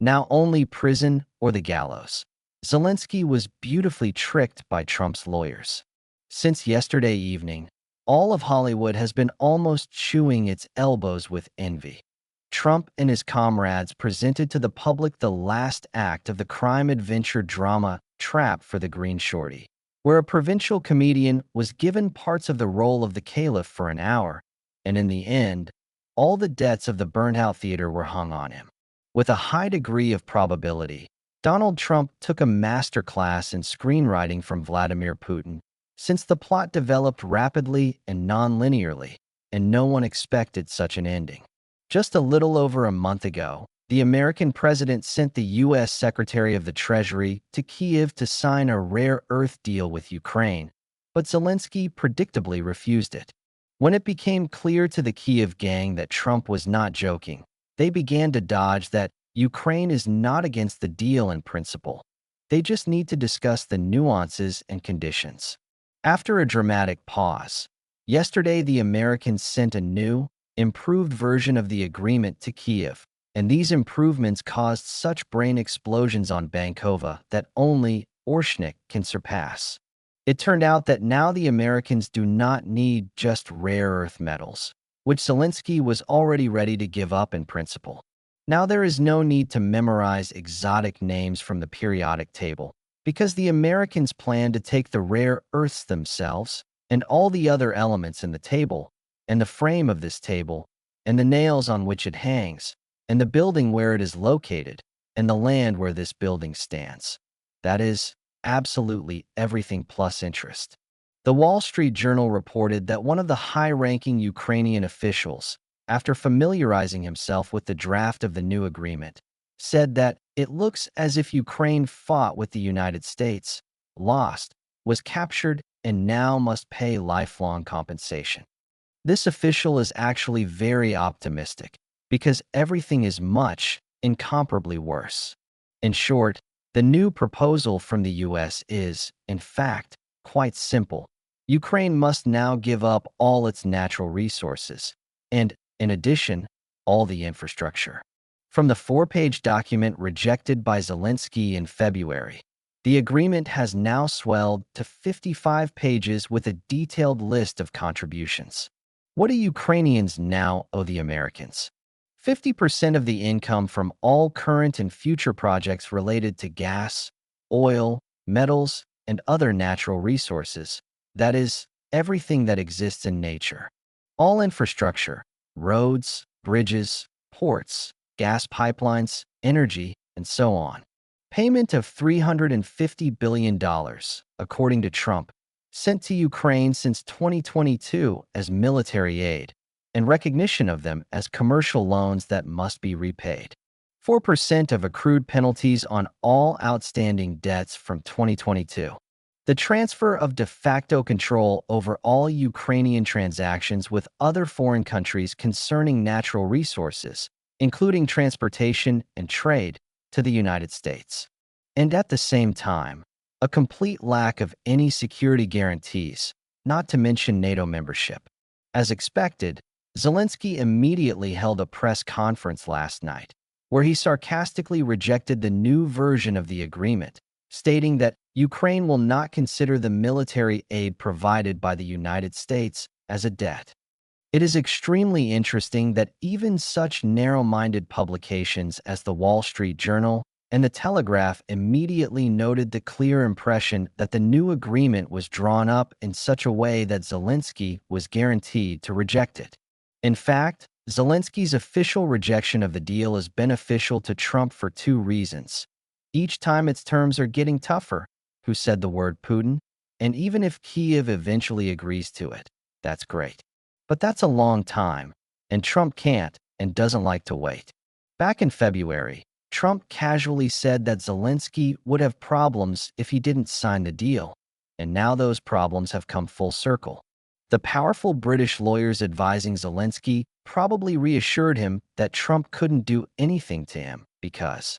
Now only prison or the gallows. Zelensky was beautifully tricked by Trump's lawyers. Since yesterday evening, all of Hollywood has been almost chewing its elbows with envy. Trump and his comrades presented to the public the last act of the crime-adventure drama Trap for the Green Shorty, where a provincial comedian was given parts of the role of the caliph for an hour, and in the end, all the debts of the burned-out theater were hung on him. With a high degree of probability, Donald Trump took a masterclass in screenwriting from Vladimir Putin, since the plot developed rapidly and non-linearly, and no one expected such an ending. Just a little over a month ago, the American president sent the U.S. Secretary of the Treasury to Kyiv to sign a rare earth deal with Ukraine, but Zelensky predictably refused it. When it became clear to the Kyiv gang that Trump was not joking, they began to dodge that Ukraine is not against the deal in principle. They just need to discuss the nuances and conditions. After a dramatic pause, yesterday the Americans sent a new, improved version of the agreement to Kyiv, and these improvements caused such brain explosions on Bankova that only Orshnik can surpass. It turned out that now the Americans do not need just rare earth metals, which Zelensky was already ready to give up in principle. Now there is no need to memorize exotic names from the periodic table, because the Americans plan to take the rare earths themselves and all the other elements in the table, and the frame of this table, and the nails on which it hangs, and the building where it is located, and the land where this building stands. That is, absolutely everything plus interest. The Wall Street Journal reported that one of the high-ranking Ukrainian officials, after familiarizing himself with the draft of the new agreement, said that it looks as if Ukraine fought with the United States, lost, was captured, and now must pay lifelong compensation. This official is actually very optimistic, because everything is much, incomparably worse. In short, the new proposal from the U.S. is, in fact, quite simple. Ukraine must now give up all its natural resources, and, in addition, all the infrastructure. From the 4-page document rejected by Zelensky in February, the agreement has now swelled to 55 pages with a detailed list of contributions. What do Ukrainians now owe the Americans? 50% of the income from all current and future projects related to gas, oil, metals, and other natural resources, that is, everything that exists in nature. All infrastructure, roads, bridges, ports, gas pipelines, energy, and so on. Payment of $350 billion, according to Trump, sent to Ukraine since 2022 as military aid, and recognition of them as commercial loans that must be repaid. 4% of accrued penalties on all outstanding debts from 2022. The transfer of de facto control over all Ukrainian transactions with other foreign countries concerning natural resources, including transportation and trade, to the United States. And at the same time, a complete lack of any security guarantees, not to mention NATO membership. As expected, Zelensky immediately held a press conference last night, where he sarcastically rejected the new version of the agreement, stating that Ukraine will not consider the military aid provided by the United States as a debt. It is extremely interesting that even such narrow-minded publications as the Wall Street Journal and the Telegraph immediately noted the clear impression that the new agreement was drawn up in such a way that Zelensky was guaranteed to reject it. In fact, Zelensky's official rejection of the deal is beneficial to Trump for two reasons. Each time its terms are getting tougher, who said the word Putin, and even if Kyiv eventually agrees to it, that's great. But that's a long time, and Trump can't and doesn't like to wait. Back in February, Trump casually said that Zelensky would have problems if he didn't sign the deal, and now those problems have come full circle. The powerful British lawyers advising Zelensky probably reassured him that Trump couldn't do anything to him because,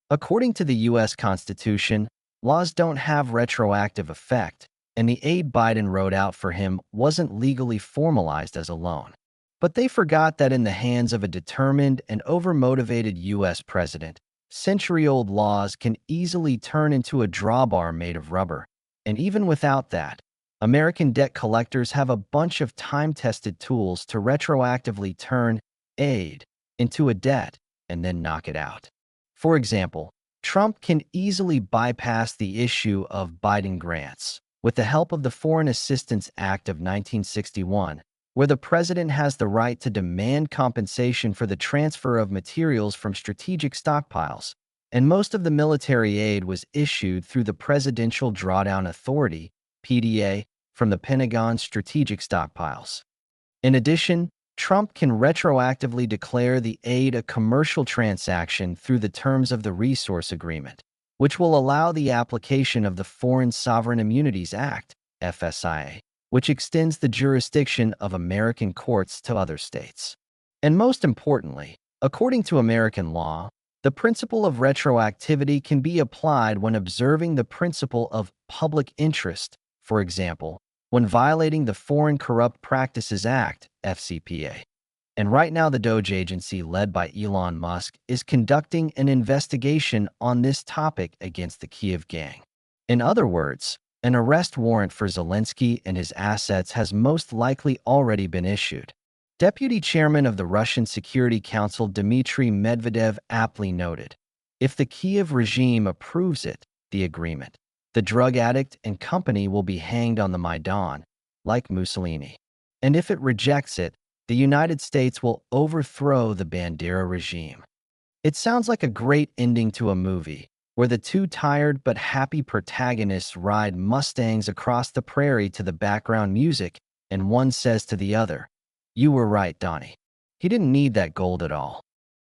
according to the U.S. Constitution, laws don't have retroactive effect, and the aid Biden wrote out for him wasn't legally formalized as a loan. But they forgot that in the hands of a determined and overmotivated U.S. president, Century-old laws can easily turn into a drawbar made of rubber. And even without that, American debt collectors have a bunch of time-tested tools to retroactively turn aid into a debt and then knock it out. For example, Trump can easily bypass the issue of Biden grants with the help of the Foreign Assistance Act of 1961, where the president has the right to demand compensation for the transfer of materials from strategic stockpiles, and most of the military aid was issued through the Presidential Drawdown Authority, PDA, from the Pentagon's strategic stockpiles. In addition, Trump can retroactively declare the aid a commercial transaction through the terms of the Resource Agreement, which will allow the application of the Foreign Sovereign Immunities Act, FSIA, which extends the jurisdiction of American courts to other states. And most importantly, according to American law, the principle of retroactivity can be applied when observing the principle of public interest, for example, when violating the Foreign Corrupt Practices Act, FCPA. And right now, the DOJ agency led by Elon Musk is conducting an investigation on this topic against the Kiev gang. In other words, an arrest warrant for Zelensky and his assets has most likely already been issued. Deputy Chairman of the Russian Security Council Dmitry Medvedev aptly noted, if the Kiev regime approves it, the agreement, the drug addict and company will be hanged on the Maidan, like Mussolini. And if it rejects it, the United States will overthrow the Bandera regime. It sounds like a great ending to a movie, where the two tired but happy protagonists ride Mustangs across the prairie to the background music, and one says to the other, "You were right, Donnie. He didn't need that gold at all."